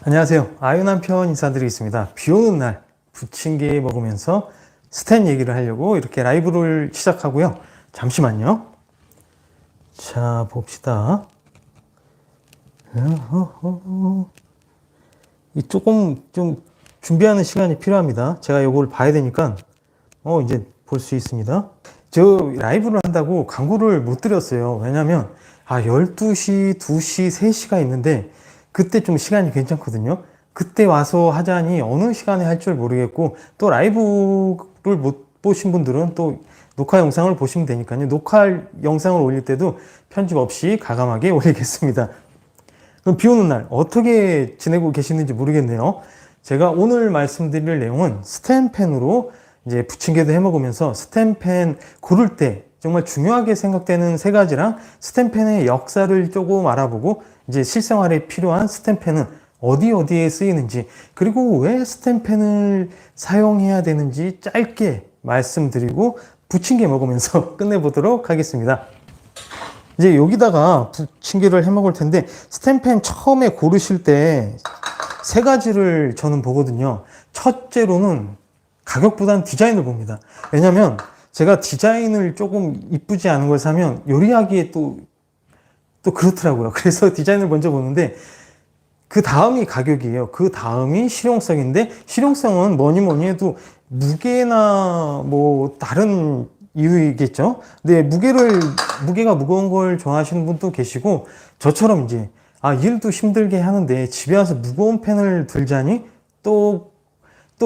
안녕하세요. 아유 남편 인사드리겠습니다. 비 오는 날 부침개 먹으면서 스텐 얘기를 하려고 이렇게 라이브를 시작하고요. 잠시만요. 자, 봅시다. 이 조금 좀 준비하는 시간이 필요합니다. 제가 이걸 봐야 되니까 이제 볼 수 있습니다. 저 라이브를 한다고 광고를 못 드렸어요. 왜냐면 12시, 2시, 3시가 있는데 그때 좀 시간이 괜찮거든요. 그때 와서 하자니 어느 시간에 할 줄 모르겠고, 또 라이브를 못 보신 분들은 또 녹화 영상을 보시면 되니까요. 녹화 영상을 올릴 때도 편집 없이 과감하게 올리겠습니다. 그럼 비 오는 날 어떻게 지내고 계시는지 모르겠네요. 제가 오늘 말씀드릴 내용은 스텐펜으로 이제 부침개도 해 먹으면서 스텐펜 고를 때 정말 중요하게 생각되는 세 가지랑 스텐펜의 역사를 조금 알아보고, 이제 실생활에 필요한 스텐펜은 어디에 쓰이는지, 그리고 왜 스텐펜을 사용해야 되는지 짧게 말씀드리고 부침개 먹으면서 끝내보도록 하겠습니다. 이제 여기다가 부침개를 해 먹을 텐데, 스텐펜 처음에 고르실 때 세 가지를 저는 보거든요. 첫째로는 가격보다는 디자인을 봅니다. 왜냐면 제가 디자인을 조금 이쁘지 않은 걸 사면 요리하기에 또 그렇더라고요. 그래서 디자인을 먼저 보는데, 그 다음이 가격이에요. 그 다음이 실용성인데, 실용성은 뭐니 해도 무게나 뭐 다른 이유이겠죠. 근데 무게가 무거운 걸 좋아하시는 분도 계시고, 저처럼 이제 일도 힘들게 하는데 집에 와서 무거운 펜을 들자니 또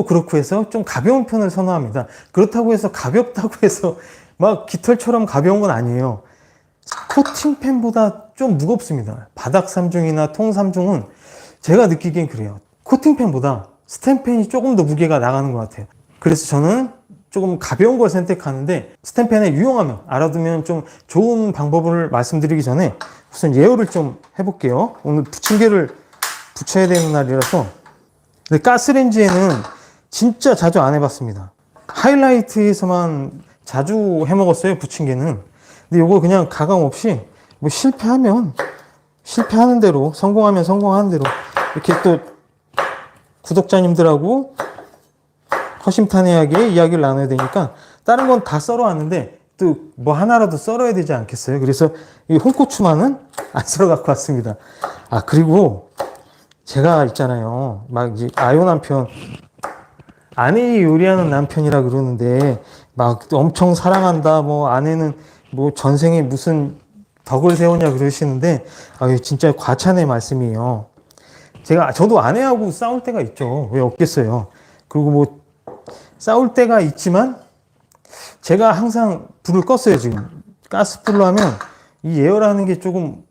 그렇고 해서 좀 가벼운 편을 선호합니다. 그렇다고 해서 가볍다고 해서 막 깃털처럼 가벼운 건 아니에요. 코팅펜보다 좀 무겁습니다. 바닥 3중이나 통 3중은 제가 느끼기엔 그래요. 코팅펜보다 스텐펜이 조금 더 무게가 나가는 것 같아요. 그래서 저는 조금 가벼운 걸 선택하는데, 스텐펜의 유용함을 알아두면 좀 좋은 방법을 말씀드리기 전에 우선 예열을 좀 해볼게요. 오늘 부침개를 부쳐야 되는 날이라서. 근데 가스레인지에는 진짜 자주 안 해봤습니다. 하이라이트에서만 자주 해 먹었어요, 부침개는. 근데 이거 그냥 가감 없이 뭐 실패하면 실패하는 대로, 성공하면 성공하는 대로 이렇게 또 구독자님들하고 허심탄회하게 이야기를 나눠야 되니까, 다른 건 다 썰어 왔는데 또 뭐 하나라도 썰어야 되지 않겠어요? 그래서 이 홍고추만은 안 썰어 갖고 왔습니다. 그리고 제가 있잖아요, 막 이제 아유 남편, 아내 요리하는 남편이라 그러는데 막 엄청 사랑한다, 뭐 아내는 뭐 전생에 무슨 덕을 세우냐 그러시는데, 진짜 과찬의 말씀이에요. 저도 아내하고 싸울 때가 있죠. 왜 없겠어요. 그리고 뭐 싸울 때가 있지만 제가 항상 불을 껐어요. 지금 가스불로 하면 이 예열하는 게 조금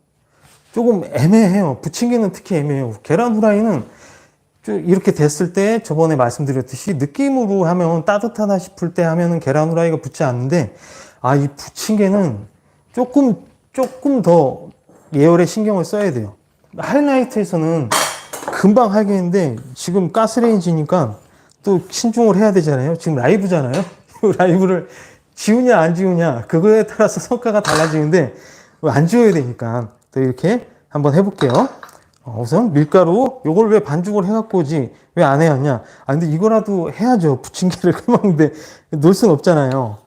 애매해요. 부침개는 특히 애매해요. 계란 후라이는 이렇게 됐을 때 저번에 말씀드렸듯이 느낌으로 하면 따뜻하다 싶을 때 하면은 계란 후라이가 붙지 않는데, 이 부침개는 조금 더 예열에 신경을 써야 돼요. 하이라이트에서는 금방 하겠는데 지금 가스레인지니까 또 신중을 해야 되잖아요. 지금 라이브잖아요. 라이브를 지우냐 안 지우냐 그거에 따라서 성과가 달라지는데, 안 지워야 되니까 또 이렇게 한번 해볼게요. 우선 밀가루, 요걸 왜 반죽을 해갖고 오지 왜 안 해왔냐. 근데 이거라도 해야죠. 부침개를 끓먹는데 놓을 순 없잖아요.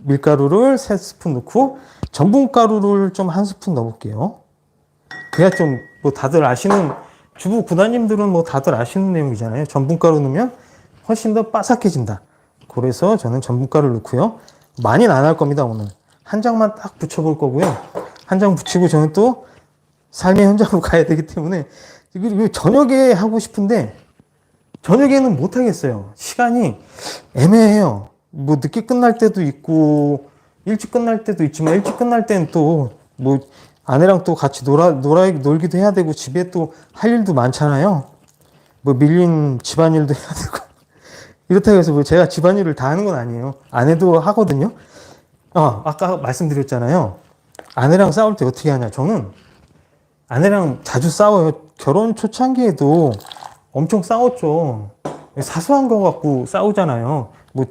밀가루를 3스푼 넣고 전분가루를 좀 1스푼 넣어볼게요. 그래야 좀 뭐 다들 아시는, 주부 구다님들은 뭐 다들 아시는 내용이잖아요. 전분가루 넣으면 훨씬 더 바삭해진다. 그래서 저는 전분가루를 넣고요. 많이는 안 할 겁니다. 오늘 한 장만 딱 붙여볼 거고요. 한 장 붙이고 저는 또 삶의 현장으로 가야 되기 때문에 이거 저녁에 하고 싶은데 저녁에는 못 하겠어요. 시간이 애매해요. 뭐 늦게 끝날 때도 있고 일찍 끝날 때도 있지만, 일찍 끝날 때는 또 뭐 아내랑 또 같이 놀기도 해야 되고, 집에 또 할 일도 많잖아요. 뭐 밀린 집안일도 해야 되고. 이렇다고 해서 뭐 제가 집안일을 다 하는 건 아니에요. 아내도 하거든요. 아까 말씀드렸잖아요. 아내랑 싸울 때 어떻게 하냐. 저는 아내랑 자주 싸워요. 결혼 초창기에도 엄청 싸웠죠. 사소한 거 갖고 싸우잖아요. 뭐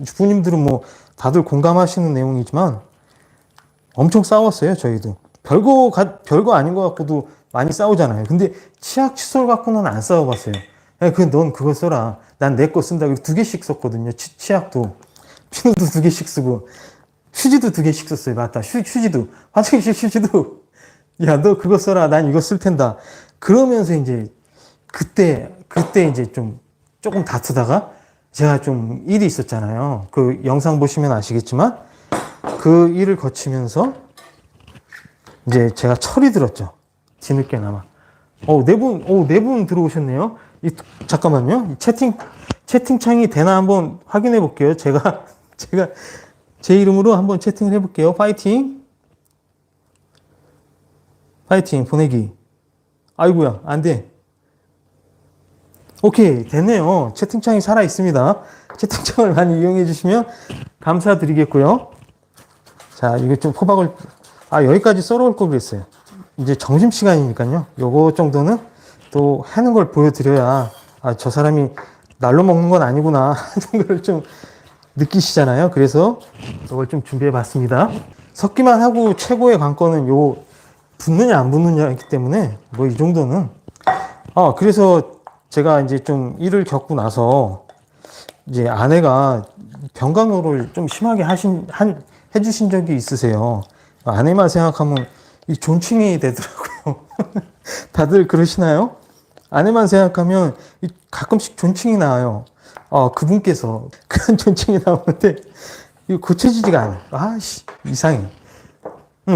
주부님들은 뭐 다들 공감하시는 내용이지만 엄청 싸웠어요. 저희도 별거 아닌 것 같고도 많이 싸우잖아요. 근데 치약 칫솔 갖고는 안 싸워봤어요. 야, 넌 그거 써라. 난 내 거 쓴다. 2개씩 썼거든요. 치약도. 피누도 2개씩 쓰고. 휴지도 2개씩 썼어요. 맞다. 휴지도. 화장실 휴지도. 야, 너 그거 써라. 난 이거 쓸 텐다. 그러면서 이제, 그때 이제 좀, 조금 다투다가, 제가 좀 일이 있었잖아요. 그 영상 보시면 아시겠지만, 그 일을 거치면서, 이제 제가 철이 들었죠. 뒤늦게나마. 네 분 들어오셨네요. 잠깐만요. 채팅창이 되나 한번 확인해 볼게요. 제가 제 이름으로 한번 채팅을 해 볼게요. 파이팅. 보내기. 아이고야, 안 돼. 오케이, 됐네요. 채팅창이 살아 있습니다. 채팅창을 많이 이용해 주시면 감사드리겠고요. 자, 이거 좀 호박을, 여기까지 썰어올 걸 그랬어요. 이제 점심시간이니까요. 요거 정도는 또 하는 걸 보여드려야, 저 사람이 날로 먹는 건 아니구나 하는 걸 좀 느끼시잖아요. 그래서 이걸 좀 준비해 봤습니다. 섞기만 하고 최고의 관건은 요 붙느냐 안 붙느냐이기 때문에 뭐 이 정도는. 그래서 제가 이제 좀 일을 겪고 나서 이제 아내가 병간호를 좀 심하게 해주신 적이 있으세요. 아내만 생각하면 이 존칭이 되더라고요. 다들 그러시나요? 아내만 생각하면 가끔씩 존칭이 나와요. 그분께서 그런 존칭이 나오는데 이거 고쳐지지가 않아요. 이상해.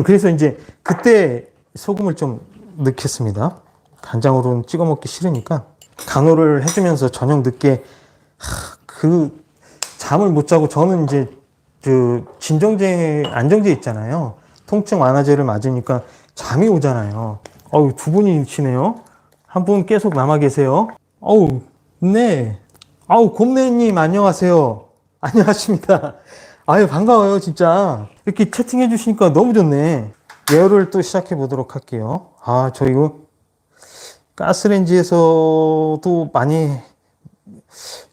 그래서 이제 그때 소금을 좀 넣겠습니다. 간장으로는 찍어 먹기 싫으니까. 간호를 해주면서 저녁 늦게 그 잠을 못 자고, 저는 이제 그 안정제 있잖아요. 통증 완화제를 맞으니까 잠이 오잖아요. 두 분이시네요. 한 분 계속 남아 계세요. 네. 곰내님 안녕하세요. 안녕하십니다. 반가워요, 진짜. 이렇게 채팅해 주시니까 너무 좋네. 예열을 또 시작해 보도록 할게요. 저 이거 가스레인지에서도 많이,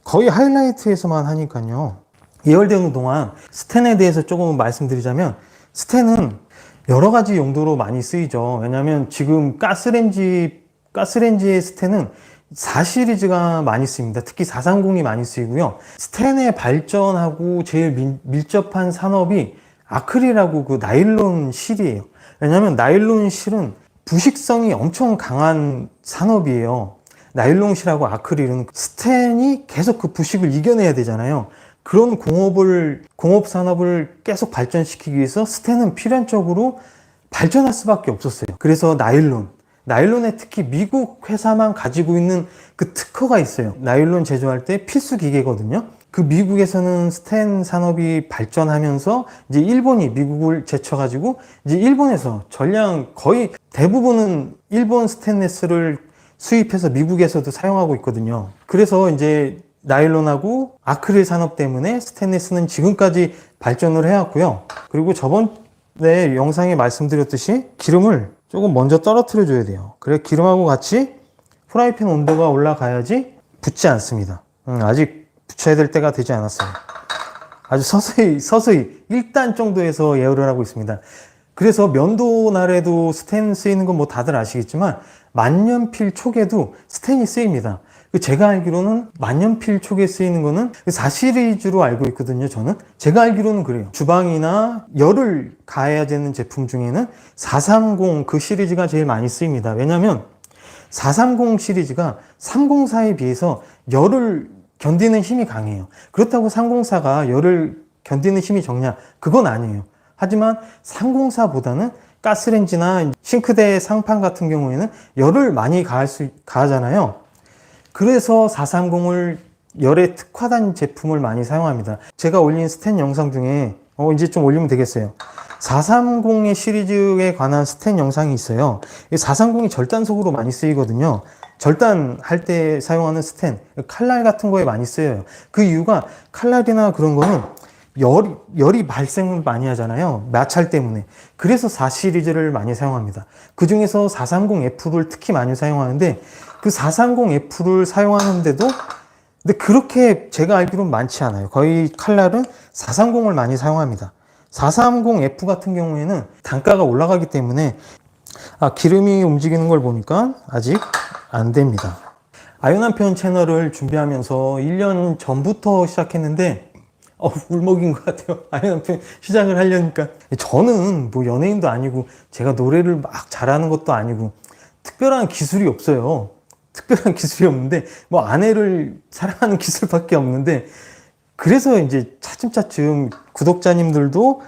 거의 하이라이트에서만 하니까요. 예열되는 동안 스텐에 대해서 조금 말씀드리자면, 스텐은 여러 가지 용도로 많이 쓰이죠. 왜냐하면 지금 가스레인지의 스텐은 4시리즈가 많이 쓰입니다. 특히 430이 많이 쓰이고요. 스텐의 발전하고 제일 밀접한 산업이 아크릴하고 그 나일론 실이에요. 왜냐하면 나일론 실은 부식성이 엄청 강한 산업이에요. 나일론 실하고 아크릴은 스텐이 계속 그 부식을 이겨내야 되잖아요. 그런 공업 산업을 계속 발전시키기 위해서 스텐은 필연적으로 발전할 수밖에 없었어요. 그래서 나일론에 특히 미국 회사만 가지고 있는 그 특허가 있어요. 나일론 제조할 때 필수 기계거든요. 그 미국에서는 스텐 산업이 발전하면서 이제 일본이 미국을 제쳐가지고 이제 일본에서 전량 거의 대부분은 일본 스테인리스를 수입해서 미국에서도 사용하고 있거든요. 그래서 이제 나일론하고 아크릴 산업 때문에 스테인리스는 지금까지 발전을 해왔고요. 그리고 저번에 영상에 말씀드렸듯이 기름을 조금 먼저 떨어뜨려 줘야 돼요. 그래 기름하고 같이 프라이팬 온도가 올라가야지 붙지 않습니다. 아직 붙여야 될 때가 되지 않았어요. 아주 서서히 1단 정도에서 예열을 하고 있습니다. 그래서 면도날에도 스텐 쓰이는 건 뭐 다들 아시겠지만 만년필 촉에도 스텐이 쓰입니다. 제가 알기로는 만년필 촉에 쓰이는 거는 4시리즈로 알고 있거든요. 저는 제가 알기로는 그래요. 주방이나 열을 가해야 되는 제품 중에는 430 그 시리즈가 제일 많이 쓰입니다. 왜냐하면 430 시리즈가 304에 비해서 열을 견디는 힘이 강해요. 그렇다고 304가 열을 견디는 힘이 적냐? 그건 아니에요. 하지만 304보다는 가스레인지나 싱크대 상판 같은 경우에는 열을 많이 가하잖아요. 그래서 430을 열에 특화된 제품을 많이 사용합니다. 제가 올린 스텐 영상 중에 이제 좀 올리면 되겠어요. 430의 시리즈에 관한 스텐 영상이 있어요. 430이 절단석으로 많이 쓰이거든요. 절단할 때 사용하는 스텐, 칼날 같은 거에 많이 쓰여요. 그 이유가 칼날이나 그런 거는 열이 발생을 많이 하잖아요. 마찰 때문에. 그래서 4시리즈를 많이 사용합니다. 그 중에서 430F를 특히 많이 사용하는데 그 430F를 사용하는데도 근데 그렇게 제가 알기로는 많지 않아요. 거의 칼날은 430을 많이 사용합니다. 430F 같은 경우에는 단가가 올라가기 때문에 기름이 움직이는 걸 보니까 아직 안 됩니다. 아유남편 채널을 준비하면서 1년 전부터 시작했는데 울먹인 것 같아요. 아유남편 시작을 하려니까. 저는 뭐 연예인도 아니고 제가 노래를 막 잘하는 것도 아니고 특별한 기술이 없어요. 특별한 기술이 없는데 뭐 아내를 사랑하는 기술밖에 없는데, 그래서 이제 차츰차츰 구독자님들도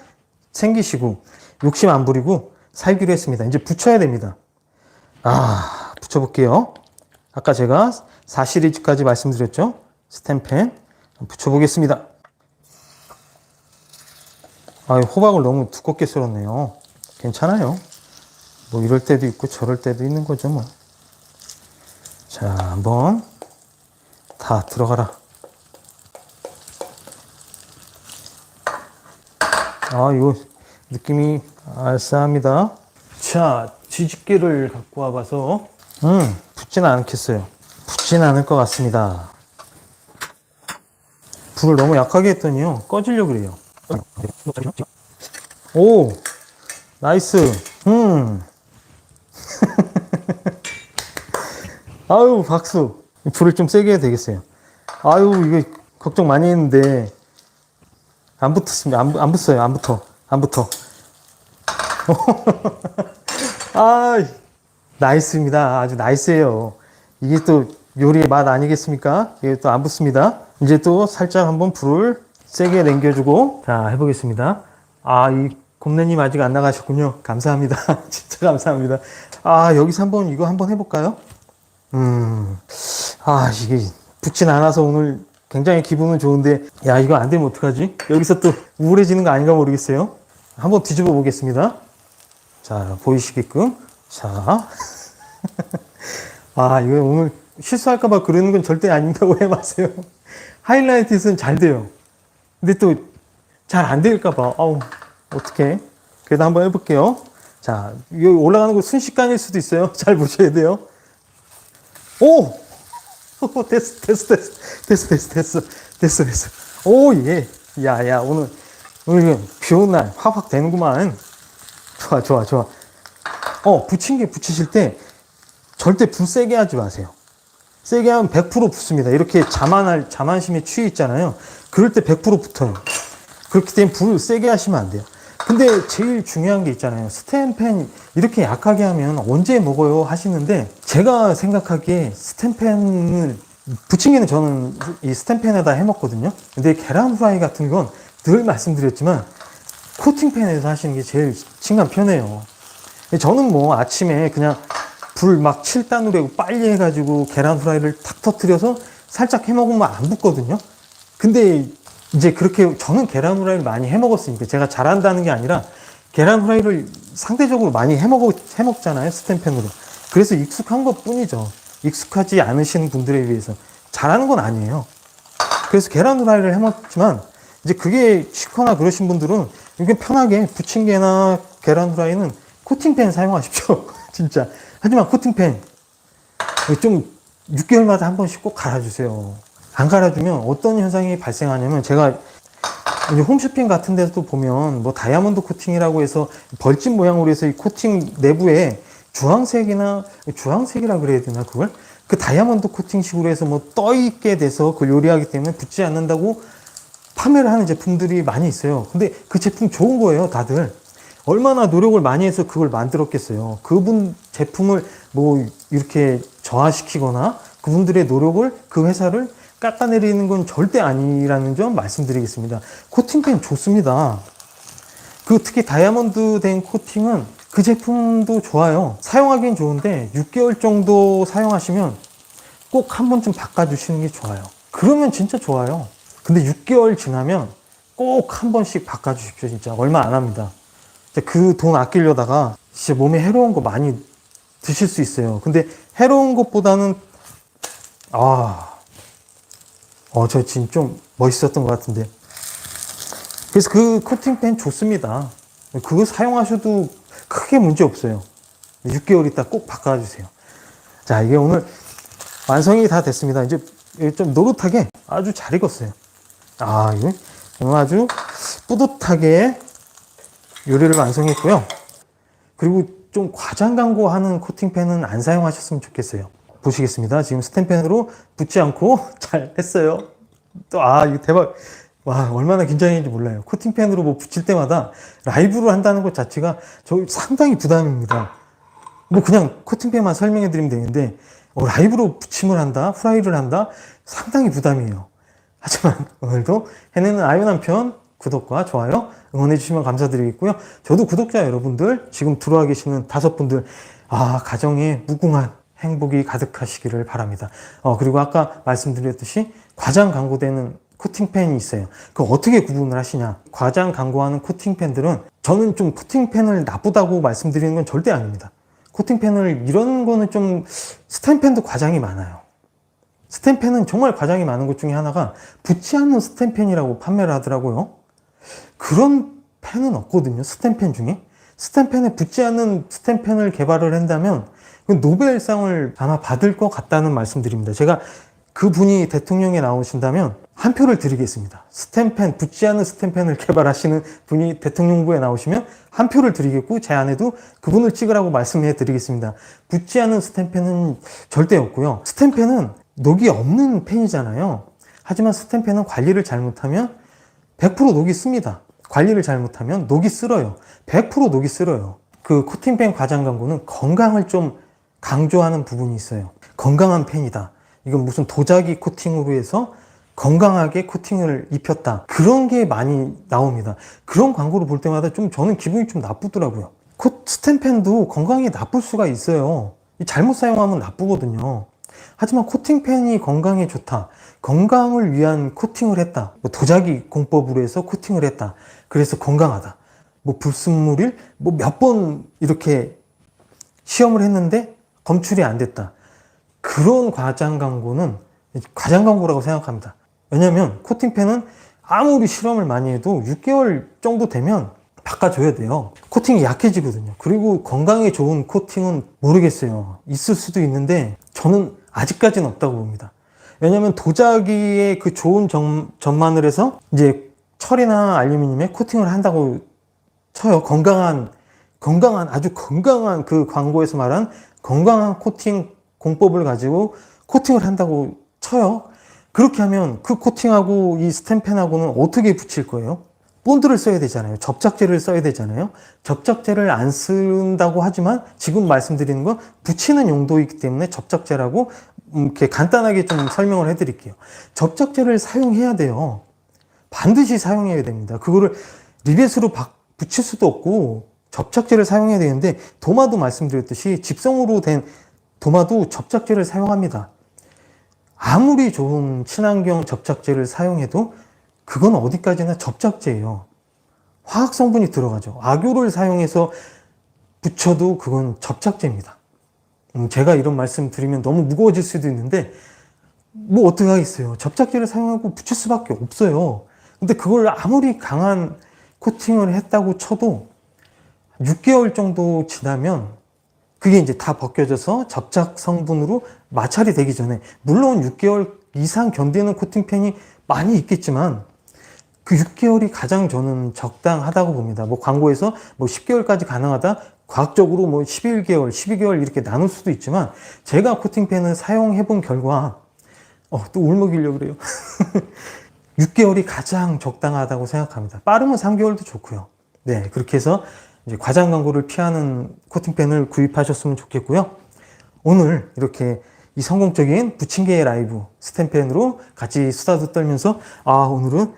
생기시고 욕심 안 부리고 살기로 했습니다. 이제 붙여야 됩니다. 붙여볼게요. 아까 제가 4시리즈까지 말씀드렸죠. 스탬펜 붙여보겠습니다. 호박을 너무 두껍게 썰었네요. 괜찮아요. 뭐 이럴 때도 있고 저럴 때도 있는 거죠 뭐. 자, 한번 다 들어가라. 이거 느낌이 알싸합니다. 자, 뒤집개를 갖고 와봐서 붙지는 않겠어요. 붙지는 않을 것 같습니다. 불을 너무 약하게 했더니요 꺼지려고 그래요. 오, 나이스. 아유, 박수. 불을 좀 세게 해야 되겠어요. 이거 걱정 많이 했는데 안 붙었습니다. 안 붙어요. 안 붙어. 나이스입니다. 아주 나이스예요. 이게 또 요리의 맛 아니겠습니까? 이게 또 안 붙습니다. 이제 또 살짝 한번 불을 세게 남겨주고, 자, 해보겠습니다. 이 곰내님 아직 안 나가셨군요. 감사합니다. 진짜 감사합니다. 여기서 이거 한번 해볼까요? 이게 붙진 않아서 오늘 굉장히 기분은 좋은데, 이거 안 되면 어떡하지? 여기서 또 우울해지는 거 아닌가 모르겠어요. 한번 뒤집어 보겠습니다. 자, 보이시게끔. 자. 이거 오늘 실수할까봐 그러는 건 절대 아닌다고 오해 마세요. 하이라이트는 잘 돼요. 근데 또 잘 안 될까봐. 어떡해. 그래도 한번 해볼게요. 자, 여기 올라가는 거 순식간일 수도 있어요. 잘 보셔야 돼요. 오! 됐어. 오, 예. 야, 오늘 비 오는 날 확 되는구만. 좋아. 붙이실 때 절대 불 세게 하지 마세요. 세게 하면 100% 붙습니다. 이렇게 자만심에 취해 있잖아요. 그럴 때 100% 붙어요. 그렇기 때문에 불 세게 하시면 안 돼요. 근데 제일 중요한 게 있잖아요. 스탬펜 이렇게 약하게 하면 언제 먹어요 하시는데, 제가 생각하기에 스탬펜을 부침개는 저는 이 스탬펜에다 해 먹거든요. 근데 계란 후라이 같은 건 늘 말씀드렸지만 코팅팬에서 하시는 게 제일 칭감 편해요. 저는 뭐 아침에 그냥 불 막 7단으로 하고 빨리 해가지고 계란 후라이를 탁 터뜨려서 살짝 해 먹으면 안 붙거든요. 근데 이제 그렇게 저는 계란 후라이를 많이 해 먹었으니까, 제가 잘한다는 게 아니라 계란 후라이를 상대적으로 많이 해 먹잖아요, 스탬펜으로. 그래서 익숙한 것 뿐이죠. 익숙하지 않으신 분들에 비해서. 잘하는 건 아니에요. 그래서 계란 후라이를 해 먹지만, 이제 그게 쉽거나 그러신 분들은 이렇게 편하게 부침개나 계란 후라이는 코팅팬 사용하십시오. 진짜. 하지만 코팅팬 좀 6개월마다 한 번씩 꼭 갈아주세요. 안 갈아주면 어떤 현상이 발생하냐면, 제가 이제 홈쇼핑 같은 데도 보면 뭐 다이아몬드 코팅이라고 해서 벌집 모양으로 해서 이 코팅 내부에 주황색이라 그래야 되나, 그걸? 그 다이아몬드 코팅식으로 해서 뭐 떠있게 돼서 그걸 요리하기 때문에 붙지 않는다고 판매를 하는 제품들이 많이 있어요. 근데 그 제품 좋은 거예요, 다들. 얼마나 노력을 많이 해서 그걸 만들었겠어요. 그분 제품을 뭐 이렇게 저하시키거나 그분들의 노력을, 그 회사를 깎아내리는 건 절대 아니라는 점 말씀드리겠습니다. 코팅펜 좋습니다. 특히 다이아몬드 된 코팅은 그 제품도 좋아요. 사용하기는 좋은데 6개월 정도 사용하시면 꼭 한 번쯤 바꿔주시는 게 좋아요. 그러면 진짜 좋아요. 근데 6개월 지나면 꼭 한 번씩 바꿔주십시오. 진짜 얼마 안 합니다. 그 돈 아끼려다가 진짜 몸에 해로운 거 많이 드실 수 있어요. 근데 해로운 것보다는 저 지금 좀 멋있었던 것 같은데. 그래서 그 코팅펜 좋습니다. 그거 사용하셔도 크게 문제 없어요. 6개월 있다 꼭 바꿔주세요. 자, 이게 오늘 완성이 다 됐습니다. 이제 좀 노릇하게 아주 잘 익었어요. 이거 오늘 아주 뿌듯하게 요리를 완성했고요. 그리고 좀 과장 광고하는 코팅펜은 안 사용하셨으면 좋겠어요. 보시겠습니다. 지금 스텐펜으로 붙지 않고 잘 했어요. 또, 이거 대박. 와, 얼마나 긴장했는지 몰라요. 코팅펜으로 뭐 붙일 때마다 라이브로 한다는 것 자체가 저 상당히 부담입니다. 뭐 그냥 코팅펜만 설명해 드리면 되는데, 라이브로 붙임을 한다, 프라이를 한다, 상당히 부담이에요. 하지만 오늘도 해내는 아이오 남편 구독과 좋아요 응원해 주시면 감사드리겠고요. 저도 구독자 여러분들, 지금 들어와 계시는 5분들, 가정에 무궁한 행복이 가득하시기를 바랍니다. 그리고 아까 말씀드렸듯이 과장 광고되는 코팅펜이 있어요. 그거 어떻게 구분을 하시냐? 과장 광고하는 코팅펜들은, 저는 좀 코팅펜을 나쁘다고 말씀드리는 건 절대 아닙니다. 코팅펜을 이런 거는 좀, 스텐펜도 과장이 많아요. 스텐펜은 정말 과장이 많은 것 중에 하나가 붙지 않는 스텐펜이라고 판매를 하더라고요. 그런 펜은 없거든요. 스텐펜 중에. 스텐펜에 붙지 않는 스텐펜을 개발을 한다면 노벨상을 아마 받을 것 같다는 말씀드립니다. 제가 그분이 대통령에 나오신다면 한 표를 드리겠습니다. 스텐펜, 붙지 않는 스텐펜을 개발하시는 분이 대통령 후보에 나오시면 한 표를 드리겠고, 제 안에도 그분을 찍으라고 말씀해 드리겠습니다. 붙지 않는 스텐펜은 절대 없고요. 스텐펜은 녹이 없는 펜이잖아요. 하지만 스텐펜은 관리를 잘못하면 100% 녹이 씁니다. 관리를 잘못하면 녹이 쓸어요. 100% 녹이 쓸어요. 그 코팅펜 과장 광고는 건강을 좀 강조하는 부분이 있어요. 건강한 펜이다. 이건 무슨 도자기 코팅으로 해서 건강하게 코팅을 입혔다. 그런 게 많이 나옵니다. 그런 광고를 볼 때마다 저는 기분이 좀 나쁘더라고요. 스텐펜도 건강에 나쁠 수가 있어요. 잘못 사용하면 나쁘거든요. 하지만 코팅펜이 건강에 좋다. 건강을 위한 코팅을 했다. 도자기 공법으로 해서 코팅을 했다. 그래서 건강하다. 불순물을 몇 번 이렇게 시험을 했는데 검출이 안 됐다. 그런 과장 광고는 과장 광고라고 생각합니다. 왜냐하면 코팅펜은 아무리 실험을 많이 해도 6개월 정도 되면 바꿔줘야 돼요. 코팅이 약해지거든요. 그리고 건강에 좋은 코팅은 모르겠어요. 있을 수도 있는데 저는 아직까지는 없다고 봅니다. 왜냐하면 도자기의 그 좋은 점만을 해서 이제 철이나 알루미늄에 코팅을 한다고 쳐요. 건강한 아주 건강한, 그 광고에서 말한 건강한 코팅 공법을 가지고 코팅을 한다고 쳐요. 그렇게 하면 그 코팅하고 이 스텐펜하고는 어떻게 붙일 거예요? 본드를 써야 되잖아요. 접착제를 써야 되잖아요. 접착제를 안 쓴다고 하지만 지금 말씀드리는 건 붙이는 용도이기 때문에 접착제라고 이렇게 간단하게 좀 설명을 해드릴게요. 접착제를 사용해야 돼요. 반드시 사용해야 됩니다. 그거를 리벳으로 붙일 수도 없고 접착제를 사용해야 되는데, 도마도 말씀드렸듯이 집성으로 된 도마도 접착제를 사용합니다. 아무리 좋은 친환경 접착제를 사용해도 그건 어디까지나 접착제예요. 화학 성분이 들어가죠. 악효를 사용해서 붙여도 그건 접착제입니다. 제가 이런 말씀 드리면 너무 무거워질 수도 있는데 어떻게 하겠어요. 접착제를 사용하고 붙일 수밖에 없어요. 근데 그걸 아무리 강한 코팅을 했다고 쳐도 6개월 정도 지나면 그게 이제 다 벗겨져서 접착 성분으로 마찰이 되기 전에, 물론 6개월 이상 견디는 코팅펜이 많이 있겠지만 그 6개월이 가장 저는 적당하다고 봅니다. 광고에서 10개월까지 가능하다, 과학적으로 11개월, 12개월 이렇게 나눌 수도 있지만, 제가 코팅펜을 사용해 본 결과, 또 울먹이려고 그래요. 6개월이 가장 적당하다고 생각합니다. 빠르면 3개월도 좋고요. 네, 그렇게 해서 이제 과장 광고를 피하는 코팅펜을 구입하셨으면 좋겠고요. 오늘 이렇게 이 성공적인 부침개 라이브 스텐펜으로 같이 수다도 떨면서, 오늘은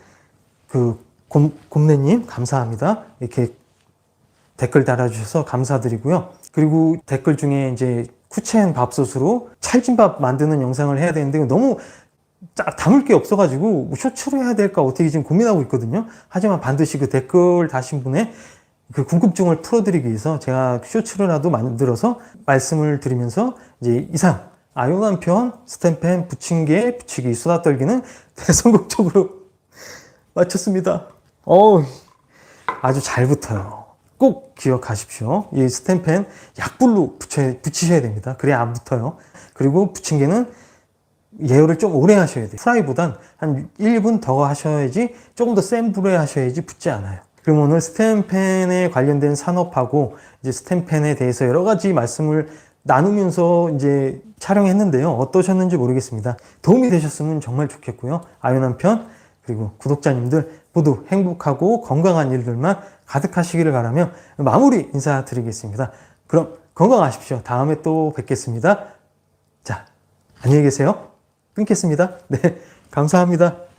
곰내님 감사합니다. 이렇게 댓글 달아주셔서 감사드리고요. 그리고 댓글 중에 이제 쿠첸 밥솥으로 찰진밥 만드는 영상을 해야 되는데 너무 담을 게 없어가지고 쇼츠로 해야 될까 어떻게 지금 고민하고 있거든요. 하지만 반드시 그 댓글 다신 분의 그 궁금증을 풀어드리기 위해서 제가 쇼츠로라도 만들어서 말씀을 드리면서, 이제 이상 아이오 남편 스텐펜 부침개 붙이기 수다 떨기는 대성공적으로 마쳤습니다. 아주 잘 붙어요. 꼭 기억하십시오. 이 스텐펜 약불로 붙이셔야 됩니다. 그래야 안 붙어요. 그리고 부침개는 예열을 좀 오래 하셔야 돼요. 프라이보단 한 1분 더 하셔야지, 조금 더 센 불에 하셔야지 붙지 않아요. 그럼 오늘 스텐펜에 관련된 산업하고 이제 스텐펜에 대해서 여러 가지 말씀을 나누면서 이제 촬영했는데요. 어떠셨는지 모르겠습니다. 도움이 되셨으면 정말 좋겠고요. 아유남편 그리고 구독자님들 모두 행복하고 건강한 일들만 가득하시기를 바라며 마무리 인사드리겠습니다. 그럼 건강하십시오. 다음에 또 뵙겠습니다. 자, 안녕히 계세요. 끊겠습니다. 네, 감사합니다.